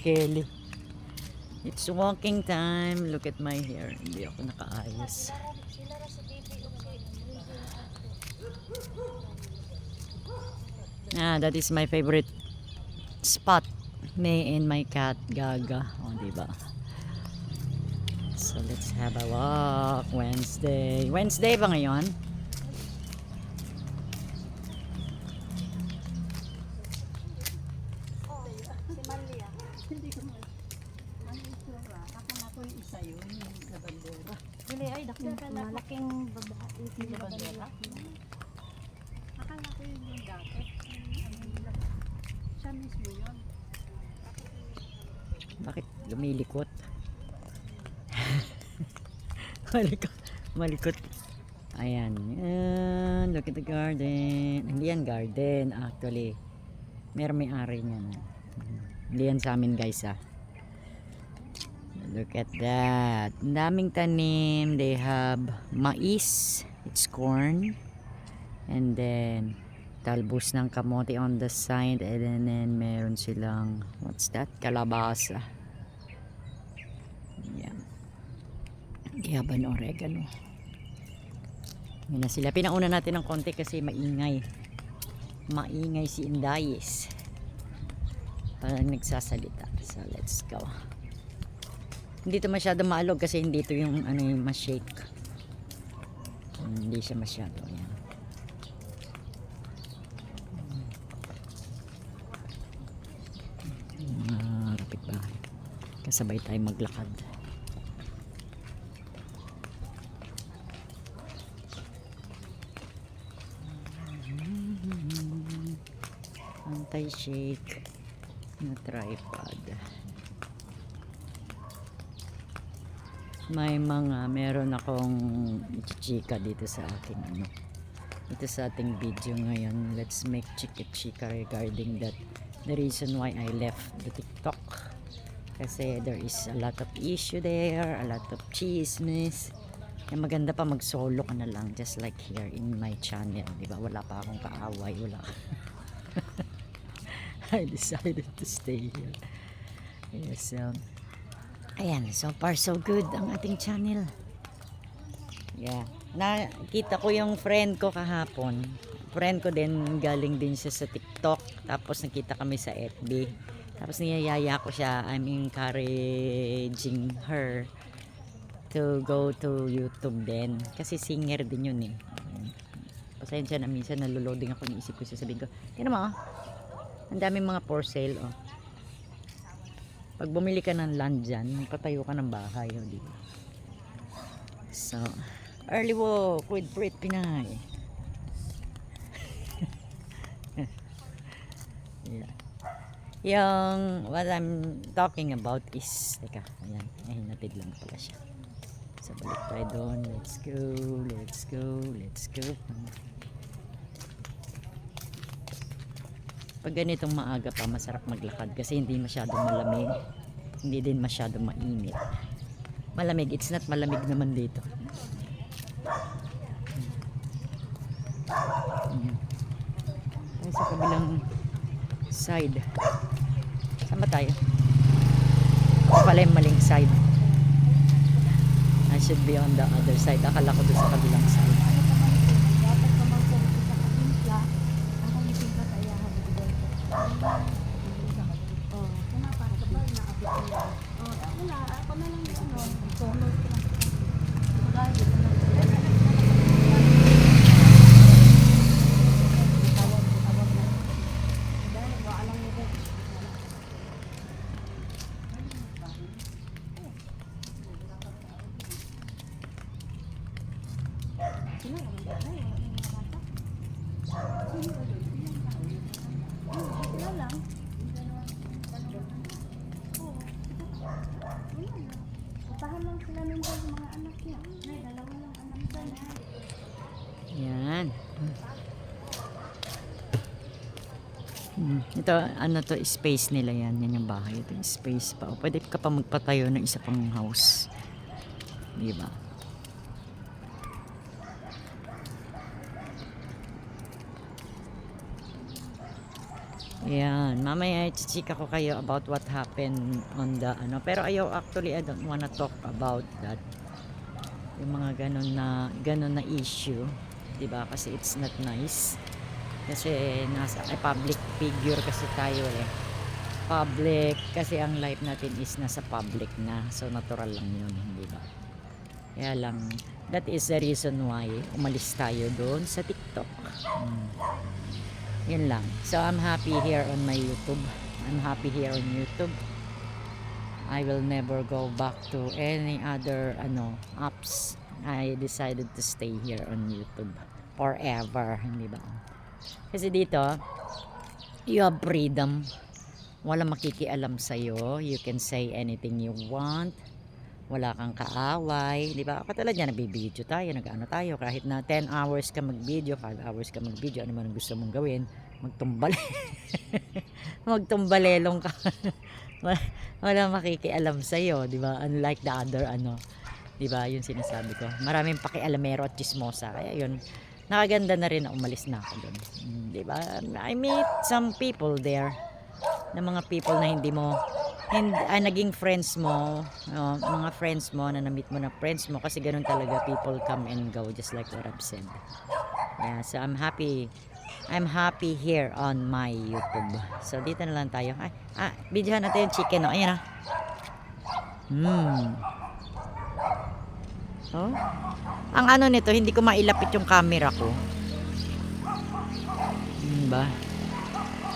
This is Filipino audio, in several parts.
Kelly. It's walking time. Look at my hair. Hindi ako nakaayos. Ah, that is my favorite spot. Me and my cat Gaga. Oh, diba? So let's have a walk. Wednesday. Wednesday ba ngayon? Dili ay malaking babae ni bandera. Akala ko yun yung dati. Siya mismo yun. Bakit lumilikot? Malikot. Malikot. Ayan. Ayan. Look at the garden. Hindi yan garden actually. Meron may-ari niyan. Hindi yan sa amin guys ah. Look at that. Ang daming tanim. They have mais. It's corn. And then talbos ng kamote on the side. And then meron silang what's that? Kalabasa. Yan. They have an oregano. Yun na sila. Pinauna natin ng konti kasi maingay. Maingay si Indayes. Parang nagsasalita. So let's go. Hindi ito masyado maalog kasi hindi ito yung ano yung ma-shake. Hindi siya masyado. Ayan. Rapit bahay. Kasabay tayo maglakad. Anti-shake na tripod. Meron akong chika dito sa aking ito sa ating video ngayon. Let's make chika regarding that, the reason why I left the TikTok kasi there is a lot of issue there, a lot of chismis. Kaya maganda pa mag-solo ka na lang just like here in my channel, diba? Wala pa akong kaaway, wala. I decided to stay here. Yes, ayan, so far so good ang ating channel. Yeah. Nakita ko yung friend ko kahapon. Friend ko din, galing din siya sa TikTok. Tapos nakita kami sa FB. Tapos niyayaya ko siya. I'm encouraging her to go to YouTube din. Kasi singer din yun eh. Pasensya na, minsan naloloading ako, niisip ko sasabihin ko, tignan mo, ang daming mga for sale, oh. Pag bumili ka ng land dyan, patayo ka ng bahay, oh, diba? So, early walk with Brit Pinay. Yeah. Yung what I'm talking about is, teka, ayan, hinatid lang pala siya. So, balik tayo doon. Let's go, let's go, let's go. Pag ganitong maaga pa, masarap maglakad kasi hindi masyadong malamig, hindi din masyadong mainit. Malamig, it's not malamig naman dito. Tayo sa kabilang side. Saan ba tayo? Ito pala yung maling side. I should be on the other side. Akala ko doon sa kabilang side. Yan. Ito, ano to, space nila yan. Yan yung bahay. Ito yung space pa. O, pwede ka pa magpatayo ng isa pang house. Diba? Yan, mamaya i-chika ko kayo about what happened on the ano. Pero actually I don't wanna talk about that. Yung mga ganun na issue, 'di ba? Kasi it's not nice. Kasi nasa public figure kasi tayo eh. Public kasi ang life natin is nasa public na. So natural lang 'yun, hindi ba? Kaya lang that is the reason why umalis tayo doon sa TikTok. Yun lang. So I'm happy here on my YouTube. I'm happy here on YouTube. I will never go back to any other apps. I decided to stay here on YouTube forever, hindi ba? Kasi dito, you have freedom. Walang makikialam sa'yo. You can say anything you want. Wala kang kaaway, di ba? Katulad yan, nagbibideo tayo, nag-ano tayo, kahit na 10 hours ka mag-video, 5 hours ka mag-video, ano man ang gusto mong gawin, magtumbal. Magtumbalelong ka. Wala makikialam sa'yo, di ba? Unlike the other, di ba? Yung sinasabi ko. Maraming pakialamero at chismosa. Kaya yun, nakaganda na rin na umalis na ako doon. Di ba? I meet some people there, na mga people na hindi naging friends mo, mga friends mo na na-meet mo na friends mo, kasi ganun talaga, people come and go just like what I've said. Yeah, so I'm happy here on my YouTube. So dito na lang tayo. Videohan natin yung chicken, ayan na. Oh. Ang nito, hindi ko mailapit yung camera ko. Ba?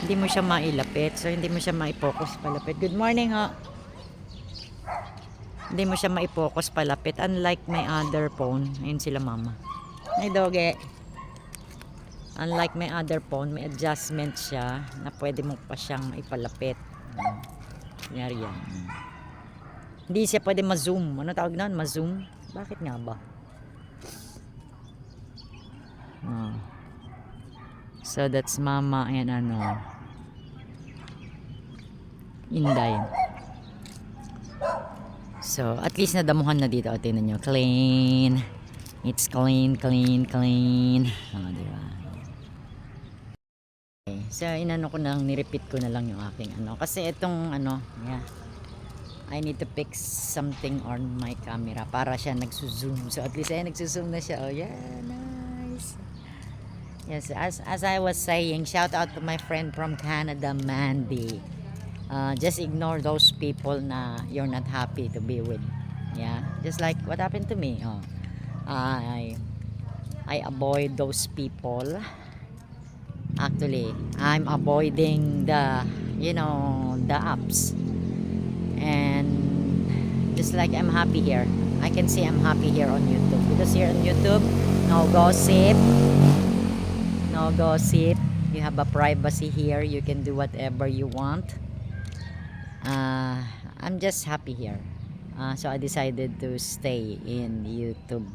Hindi mo siya mailapit, so hindi mo siya mai-focus palapit. Good morning, ho. Hindi mo siya mai-focus palapit, unlike my other phone. Ayun sila mama. Ay, doge. Unlike my other phone, may adjustment siya na pwede mo pa siyang ipalapit. Kunyari yan. Hindi siya pwede ma-zoom. Ano tawag na? Ma-zoom? Bakit nga ba? So that's mama and Inday. So at least nadamuhan na dito. Tingnan nyo, clean. It's clean. Diba? Okay. So nirepeat ko na lang yung aking kasi itong yeah, I need to fix something on my camera para siya nagsuzoom. So at least nagsuzoom na siya. Oh yeah, nice. Yes, as I was saying, shout out to my friend from Canada, Mandy. Just ignore those people na you're not happy to be with. Yeah, just like what happened to me. I avoid those people. Actually, I'm avoiding the apps. And just like I'm happy here, I can say I'm happy here on YouTube, because here on YouTube, no gossip. You have a privacy here. You can do whatever you want. I'm just happy here. So I decided to stay in YouTube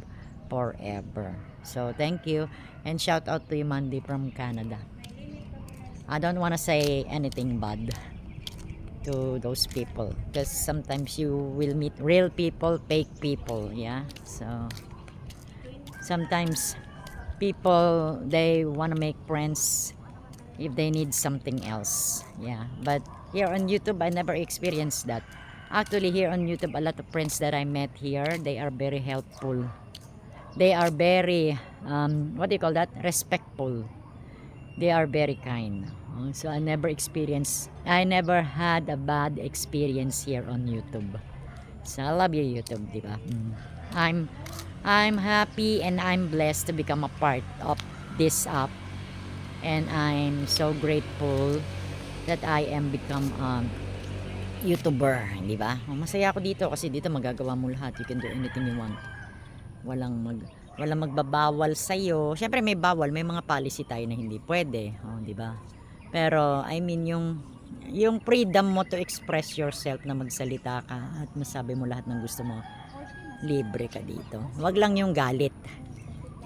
forever. So thank you, and shout out to you, Mandy from Canada. I don't want to say anything bad to those people, because sometimes you will meet real people, fake people. Yeah, so sometimes people, they want to make friends if they need something else. Yeah, but here on YouTube, I never experienced that. Actually, here on YouTube, a lot of friends that I met here, they are very helpful. They are very what do you call that, respectful. They are very kind. So I never had a bad experience here on YouTube. So I love you, YouTube, diba? I'm happy and I'm blessed to become a part of this app, and I'm so grateful that I am become YouTuber, di ba? Masaya ako dito kasi dito magagawa mo lahat. You can do anything you want. Walang magbabawal sa iyo. Syempre may bawal, may mga policy tayo na hindi pwede, di ba? Pero I mean yung freedom mo to express yourself, na magsalita ka at masabi mo lahat ng gusto mo. Libre ka dito. Wag lang yung galit,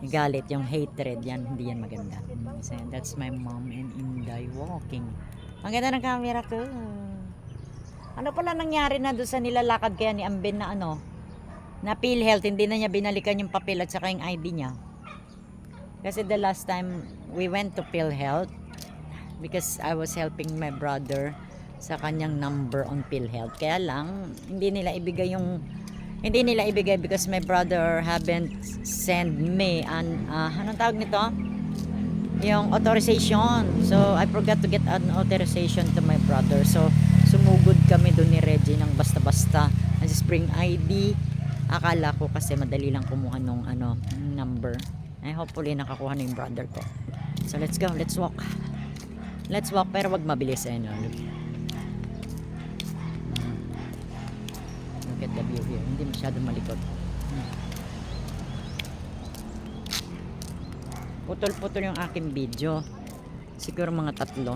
yung hatred, yan, hindi yan maganda. So that's my mom and Inday walking. Ang ganda ng camera ko. Ano pala nangyari na doon sa nilalakad kaya ni Amben na na PhilHealth, hindi na niya binalikan yung papel at saka yung ID niya. Kasi the last time we went to PhilHealth, because I was helping my brother sa kanyang number on PhilHealth. Kaya lang, hindi nila ibigay because my brother haven't send me anong tawag nito? Yung authorization. So, I forgot to get an authorization to my brother. So, sumugod kami doon ni Reggie ng basta-basta. I just bring ID. Akala ko kasi madali lang kumuha nung number. Eh, hopefully nakakuha na yung brother ko. So, let's go. Let's walk. Let's walk, pero wag mabilis. Look at the view here. Hindi masyadong malikot. Putol-putol yung aking video. Siguro mga 3.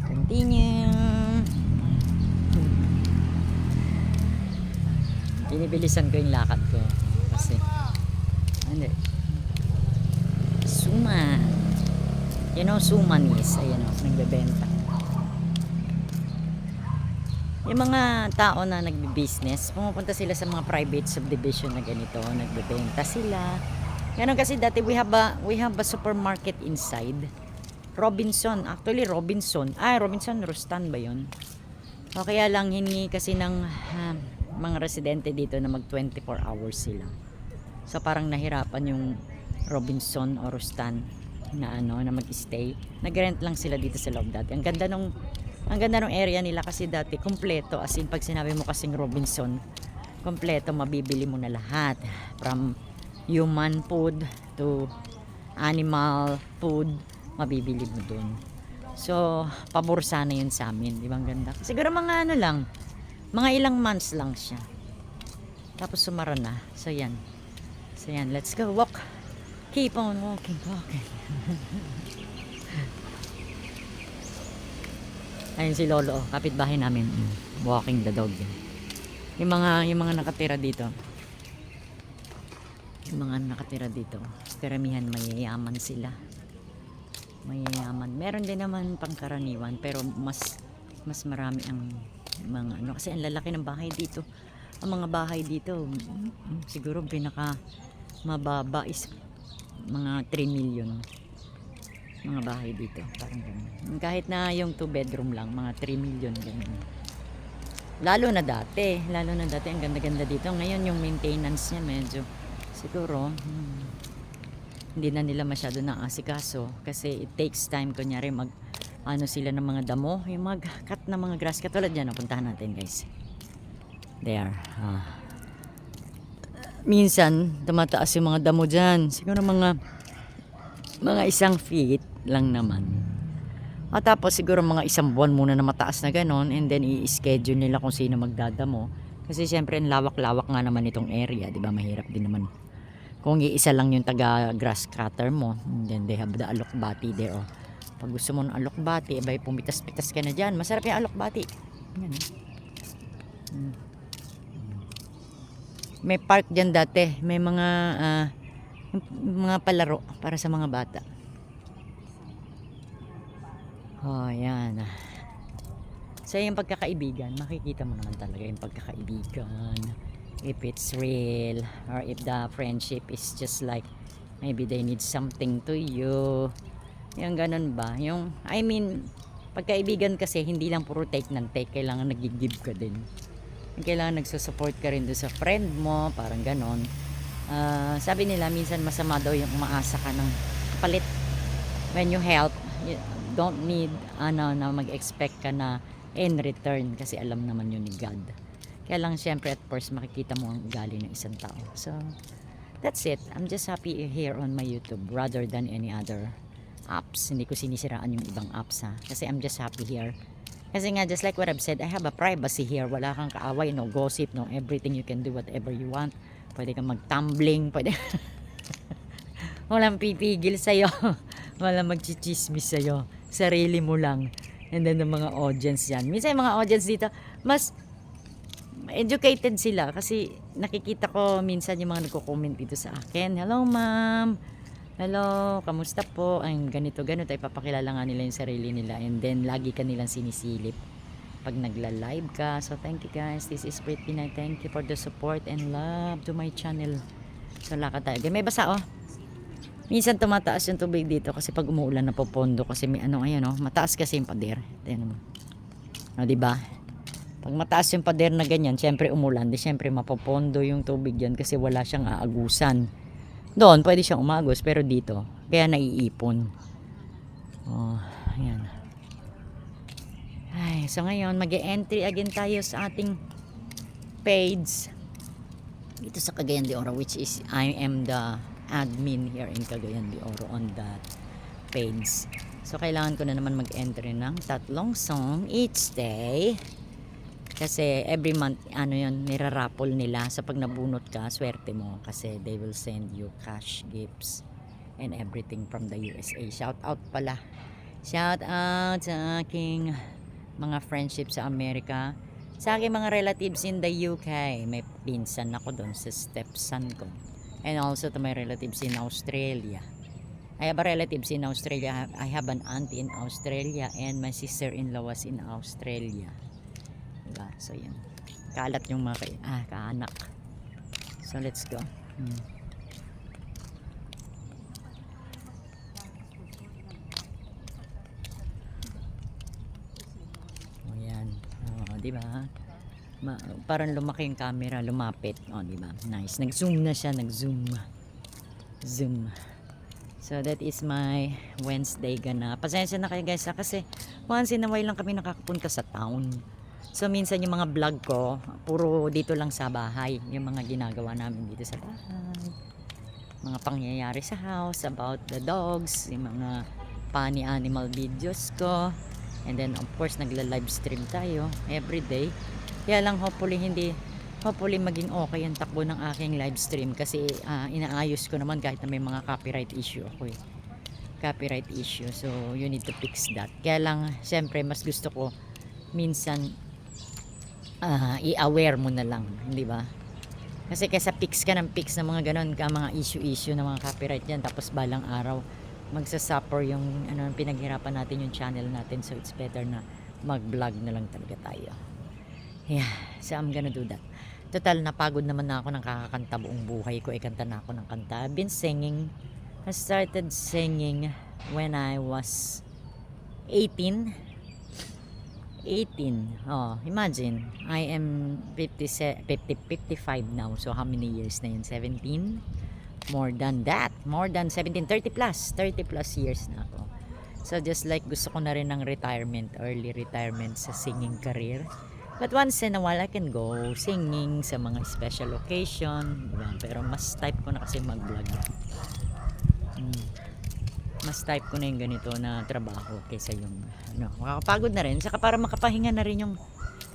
Continue. Binibilisan ko yung lakad ko. Kasi, Suman. You know, Sumanis. Ayan o, nagbebenta. Yung mga tao na nagbi-business, pumupunta sila sa mga private subdivision na ganito, nagbebenta sila. Ganun kasi dati we have a supermarket inside. Robinson, actually Robinson Rustan ba yun? O kaya lang hiningi kasi ng mga residente dito na mag 24 hours sila. So parang nahirapan yung Robinson o Rustan na na mag-stay. Nag-rent lang sila dito sa loob dati. Ang ganda nung area nila kasi dati kompleto, as in pag sinabi mo kasing Robinson, kompleto, mabibili mo na lahat from human food to animal food, mabibili mo dun. So pabor sana yun sa amin, di ba? Ang ganda. Siguro mga mga ilang months lang siya, tapos sumara na. So yan, let's go walk, keep on walking. Ayun si Lolo, kapitbahay namin. Walking the dog. Yung mga nakatira dito. Karamihan mayayaman sila. Meron din naman pangkaraniwan, pero mas marami ang mga kasi ang lalaki ng bahay dito. Ang mga bahay dito, siguro pinaka mababa is mga 3 million. Mga bahay dito, parang ganun. Kahit na yung 2 bedroom lang, mga 3 million ganun. Lalo na dati ang ganda-ganda dito. Ngayon yung maintenance niya medyo siguro hindi na nila masyado naasikaso kasi it takes time. Kunyari sila ng mga damo, yung mag-cut ng mga grass, katulad yan, napuntahan natin guys. There. Minsan tumataas yung mga damo dyan, siguro mga 1 feet lang naman. At tapos siguro mga 1 buwan muna na mataas na ganon, and then i-schedule nila kung sino magdadamo. Kasi syempre ang lawak-lawak nga naman itong area, di ba? Mahirap din naman kung iisa lang yung taga grass cutter mo. And then they have the alokbati there. Pag gusto mo ng alokbati, abay pumitas-pitas ka na dyan. Masarap yung alokbati. Yan. May park dyan dati. May mga palaro para sa mga bata. Oh, yan. So, yung pagkakaibigan, makikita mo naman talaga yung pagkakaibigan. If it's real, or if the friendship is just like, maybe they need something to you. Yung ganun ba? Pagkaibigan kasi, hindi lang puro take ng take. Kailangan nag-give ka din. Kailangan nagsusupport ka rin doon sa friend mo, parang ganon. Sabi nila minsan masama daw yung umaasa ka ng palit. When you help, you don't need na mag-expect ka na in return, kasi alam naman yun ni God. Kaya lang syempre at first makikita mo ang ugali ng isang tao. So that's it. I'm just happy here on my YouTube rather than any other apps. Hindi ko sinisiraan yung ibang apps kasi I'm just happy here. Kasi nga, just like what I've said, I have a privacy here. Wala kang kaaway, no gossip, no everything. You can do whatever you want. Pwede kang mag-tumbling, pwede walang pipigil sa'yo. Walang magchichismis sa'yo. Sarili mo lang. And then the mga audience yan. Minsan yung mga audience dito, mas educated sila. Kasi nakikita ko minsan yung mga nagko-comment dito sa akin. Hello ma'am. Hello, kamusta po? Ay, ganito ay papakilala nga nila yung sarili nila. And then lagi ka nilang sinisilip pag nagla-live ka. So thank you guys. This is Pretty Night. Thank you for the support and love to my channel. So lakad tayo. Okay, may basa oh. Minsan tumataas yung tubig dito kasi pag umuulan na popondo kasi may ano ngayon oh, mataas kasi yung pader. Tingnan mo. No, di ba? Pag mataas yung pader na ganyan, syempre umulan, di syempre mapopondo yung tubig diyan kasi wala siyang aagusan. Doon pwede siyang umagos pero dito kaya naiipon. Oh, ayan. Ay, so ngayon mag-e-entry again tayo sa ating page dito sa Cagayan de Oro, which is I am the admin here in Cagayan de Oro on that page. So kailangan ko na naman mag-entry ng 3 song each day kasi every month ano yun, niraraffle nila. So pag nabunot ka, swerte mo kasi they will send you cash gifts and everything from the USA. Shout out pala, shout out sa aking mga friendship sa Amerika, sa aking mga relatives in the UK. May pinsan ako doon sa stepson ko. And also to my relatives in Australia. I have a relatives in Australia. I have an auntie in Australia and my sister-in-law was in Australia. Diba? So yan. Kalat yung mga kaanak. So let's go. O yan. O, diba? Parang lumaki yung camera, lumapit. O, diba? Nice. Nag-zoom na siya, nag-zoom. Zoom. So, that is my Wednesday gana. Pasensya na kayo guys kasi once in a while lang kami nakakapunta sa town. So, minsan yung mga vlog ko, puro dito lang sa bahay. Yung mga ginagawa namin dito sa bahay. Mga pangyayari sa house, about the dogs, yung mga funny animal videos ko. And then, of course, nagla-live stream tayo everyday. Kaya lang hopefully maging okay ang takbo ng aking live stream kasi inaayos ko naman kahit na may mga copyright issue ako eh. Copyright issue. So you need to fix that. Kaya lang syempre mas gusto ko minsan i-aware mo na lang, hindi ba? Kasi kaysa fix ka ng mga ganon ka mga issue ng mga copyright yan tapos balang araw magsasuffer yung pinaghirapan natin yung channel natin. So it's better na mag-vlog na lang talaga tayo. Yeah, so I'm gonna do that. Total, napagod naman na ako ng kakakanta buong buhay ko. Kanta na ako ng kanta. I've been singing. I started singing when I was 18. Oh, imagine. I am 55 now. So how many years na yun? 17? More than that. More than 17. 30 plus. 30 plus years na ako. So just like gusto ko na rin ng retirement. Early retirement sa singing career. But once in a while, I can go singing sa mga special occasion. Diba? Pero mas type ko na kasi mag-vlog. Mas type ko na yung ganito na trabaho kaysa yung makakapagod na rin. Saka para makapahinga na rin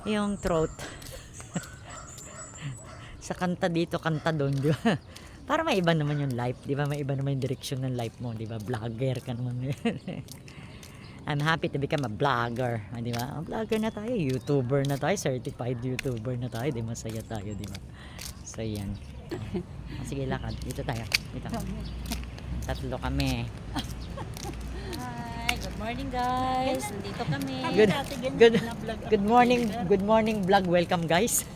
yung throat. Sa kanta dito, kanta doon. Diba? Para may iba naman yung life. Diba? May iba naman yung direction ng life mo. Diba? Vlogger ka naman. I'm happy to become a vlogger. Di ba? Vlogger na tayo, YouTuber na tayo, certified YouTuber na tayo. Di masaya tayo, di ba? So, yan. Sige, lakad. Dito tayo. Dito. 3 kami. Hi, good morning guys. Nandito kami. Good morning vlog. Welcome guys.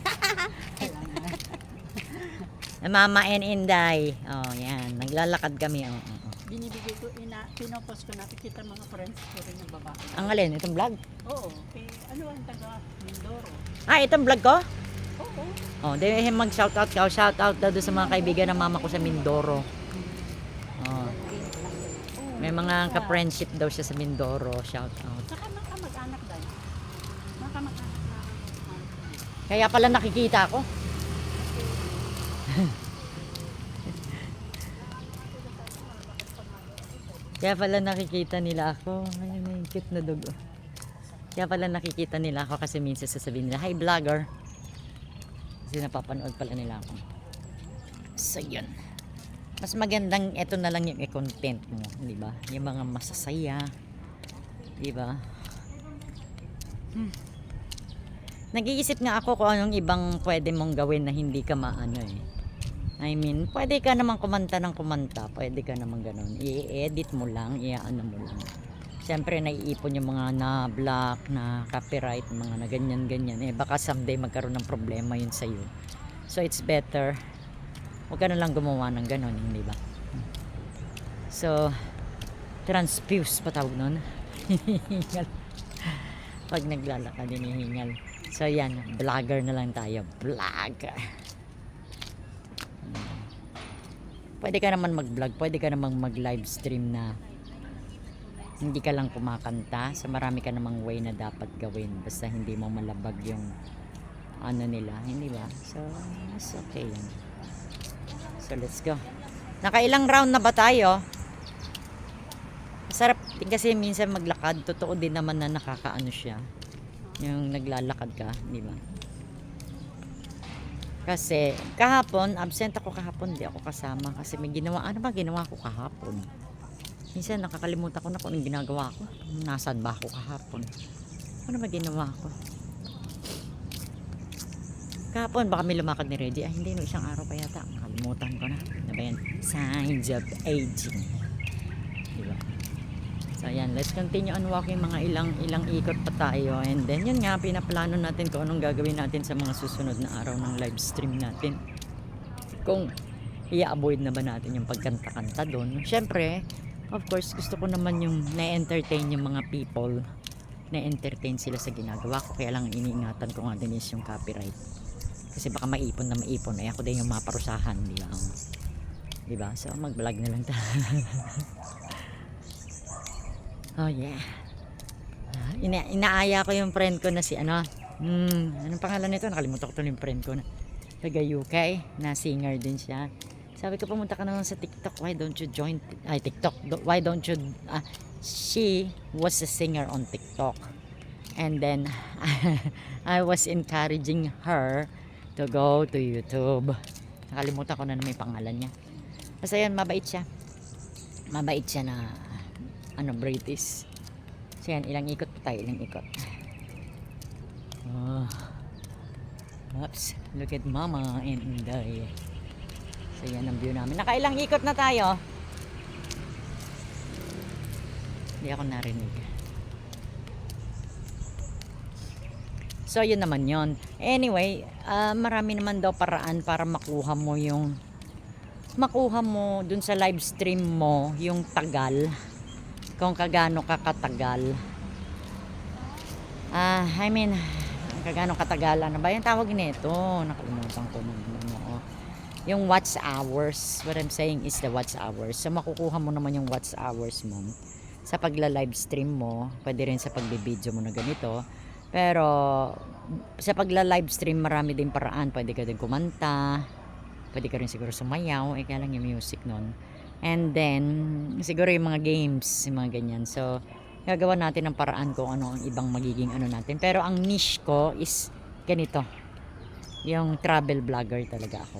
Mama and Inday. Oh, yan. Naglalakad kami. Binibigay ko, pinopost ko na kita mga friends ko rin ng babae. Ang alin? Itong vlog? Oo, ang taga Mindoro. Itong vlog ko? Oo. Oh, dahil mag-shoutout ka. Shoutout daw sa mga kaibigan ng mama ko sa Mindoro. Oh. May mga ka-friendship daw siya sa Mindoro. Shoutout. Saka mag-anak dahil. Mag-anak na. Kaya pala nakikita ako. Kaya pala nakikita nila ako. Ay, may cute na dugo. Kaya pala nakikita nila ako kasi minsan sasabihin nila, "Hi vlogger." Kasi napapanood pala nila ako. So yun. Mas magandang ito na lang yung i-content mo, di ba? Yung mga masasaya, di ba? Nag-iisip nga ako kung anong ibang pwede mong gawin na hindi ka maano eh. I mean, pwede ka naman kumanta ng kumanta, pwede ka naman ganun. I-edit mo lang, i-ano mo lang. Siyempre, naiipon yung mga na-block, na copyright, mga na ganyan-ganyan. Baka someday magkaroon ng problema yun sa'yo. So, it's better Huwag ka na lang gumawa ng ganon, hindi ba? So, transfuse pa tawag nun. Hinihingal. Pag naglalakad, hinihingal. So, yan. Vlogger na lang tayo. Vlogger. Pwede ka naman mag-vlog. Pwede ka naman mag-live stream na hindi ka lang kumakanta. So, marami ka namang way na dapat gawin. Basta hindi mo malabag yung ano nila. Hindi ba? So, it's okay yan. So, let's go. Nakailang round na ba tayo? Sarap din kasi minsan maglakad. Totoo din naman na nakakaano siya. Yung naglalakad ka, di ba? Kasi kahapon, absent ako kahapon, di ako kasama kasi may ginawa. Ano ba ginawa ko kahapon? Minsan nakakalimutan ko na kung anong ginagawa ko. Nasaan ba ako kahapon? Ano ba ginawa ko? Kahapon baka may lumakad ni Reggie. Ay hindi, no, isang araw pa yata. Nakalimutan ko na. Ano ba yan? Signs of aging. Diba? So ayan, let's continue on walking. Mga ilang ikot pa tayo. And then yun nga, pinaplano natin kung anong gagawin natin sa mga susunod na araw ng live stream natin. Kung i-avoid na ba natin yung pagkanta-kanta doon. Siyempre, of course, gusto ko naman yung na-entertain yung mga people. Na-entertain sila sa ginagawa ko. Kaya lang iniingatan ko nga din is yung copyright. Kasi baka maipon na maipon. Ay ako din yung maparusahan. Diba? So mag-vlog na lang tayo. Oh yeah. Inaaya ko yung friend ko na si ano. Anong pangalan nito? Nakalimutan ko to yung friend ko na taga UK na singer din siya. Sabi ko, pumunta ka naman sa TikTok. Why don't you join TikTok? Why don't you she was a singer on TikTok. And then I was encouraging her to go to YouTube. Nakalimutan ko na may pangalan niya. Basta yan, mabait siya. Mabait siya na ano, British. So yan, ilang ikot pa tayo, ilang ikot. Oh. Oops, look at mama and Inday. So yan ang view namin. Nakailang ikot na tayo. Hindi ako narinig. So yun naman yun. Anyway, marami naman daw paraan para makuha mo dun sa live stream mo yung tagal. Kung kagano ka katagal. I mean, kagano katagal. Ano ba yung tawag nito? Nakalimutan ko naman. Yung watch hours. What I'm saying is the watch hours. So makukuha mo naman yung watch hours mo sa pagla-live stream mo. Pwede rin sa pagbe-video mo na ganito. Pero sa pagla-live stream marami din paraan. Pwede ka din kumanta. Pwede ka rin siguro sumayaw. Kaya lang yung music nun. And then, siguro yung mga games, yung mga ganyan. So, gagawa natin ng paraan kung ano ang ibang magiging ano natin. Pero ang niche ko is ganito. Yung travel vlogger talaga ako.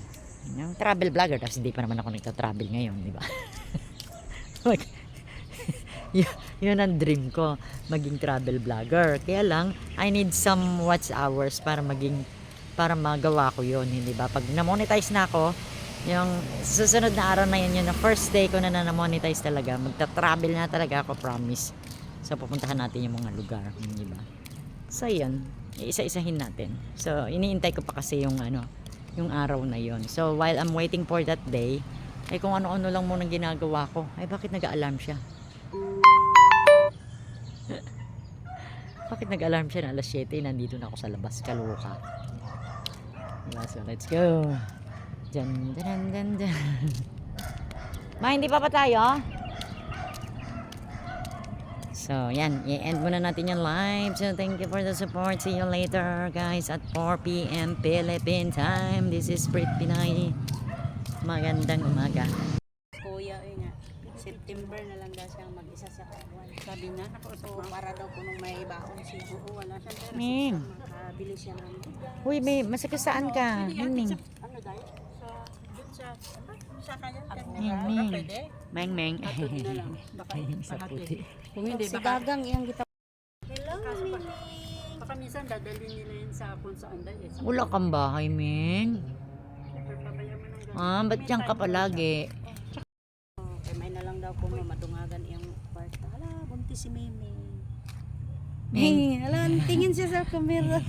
Yung travel vlogger, tapos hindi pa naman ako nagta-travel ngayon, di ba? Yun ang dream ko, maging travel vlogger. Kaya lang, I need some watch hours para magawa ko yun, hindi ba? Pag na-monetize na ako, yung susunod na araw na yun, yung first day ko na na-monetize talaga, magta-travel na talaga ako, promise. So pupuntahan natin yung mga lugar, di ba? So yun, isa-isahin natin. So iniintay ko pa kasi yung araw na yun. So while I'm waiting for that day, ay kung ano-ano lang muna ginagawa ko. Ay bakit nag-alarm siya? Bakit nag-alarm siya na alas 7, nandito na ako sa labas, kaluka. Diba? So let's go. Dun, dun, dun, dun. Ma, hindi pa tayo? So, yan. I-end muna natin yung live. So, thank you for the support. See you later, guys, at 4 p.m. Philippine time. This is Brit Pinay. Magandang umaga. Kuya, nga. September na lang daw siyang mag-isa sa Taiwan. Sabi niya, so, para daw kung may baon siya. Oo, wala siyang pera. Ming. Makabili siya ng... Uy, may masakit saan ka? Ming. Ano dahil? Sa kanya? Ming. Pwede? Meng, meng. Hatod na lang. Baka Sa puti. Kung hindi, Si baka... Gagang iyang kita. Hello, Mimi. Baka minsan dadalhin nila yun sa kung saan dahil. Wala kang bahay, Ming. Ba't dyan ka palagi? Okay, may na lang daw kung madungagan yung part. Hala, buntis si Mimi. Ming. Hala, tingin siya sa camera.